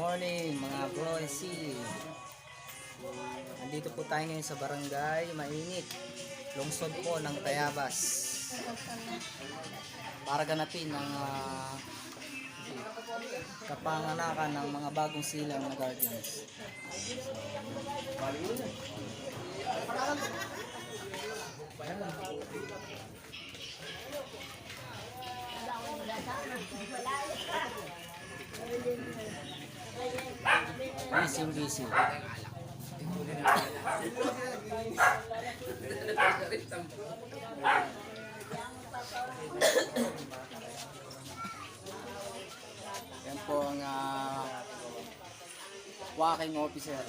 morning mga bro and sis. Nandito po tayo ngayon sa barangay Mainit, lungsod po ng Tayabas, para ganapin ang kapanganakan ng mga bagong silang na guardians. Busy. Yan po ang walking officer.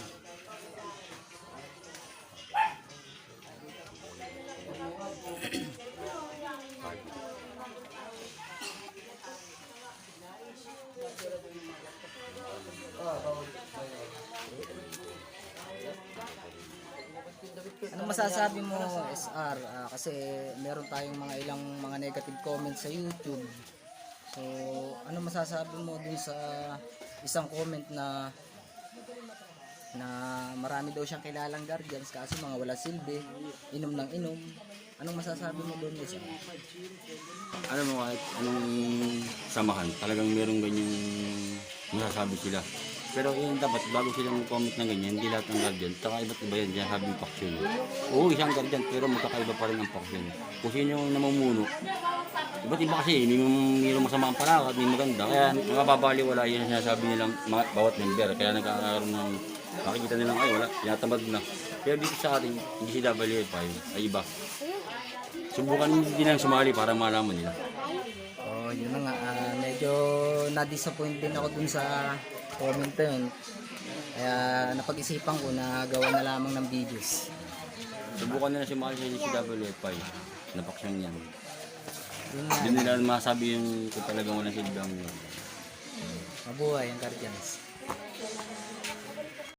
Ano masasabi mo, SR? Kasi meron tayong ilang mga negative comments sa YouTube. So, ano masasabi mo dun sa isang comment na marami daw siyang kilalang guardians kasi mga wala silbi, inom ng inom. Anong masasabi mo doon, SR? Alam mo kahit anong samahan, talagang meron ganyang masasabi sila. Pero yun dapat, bago silang comment ng ganyan, hindi lahat ng guardian, taka iba't iba yan, dyan sabing faction. Oo, isang guardian, pero magkakaiba pa rin ang faction. Kung sino yung namumuno, iba't iba kasi, may masama ang palakad, may maganda. Kaya nakababaliwala yung sinasabi nilang bawat member. Kaya nagkakaroon ng, makikita nilang, ay wala, yatamad na. Pero dito sa ating, hindi si WFI, ay iba. Subukan din lang sumali para malaman nila. Oh, yun na nga, medyo na-disappoint din ako dun sa comment yun. Kaya napag-isipan ko na gawa na lamang ng videos. Subukan nila sumali sa WFI, napaksyan yan. Yun nga, Hindi nila masabi yung kung talagang walang silbang yun. mabuhay ang guardians.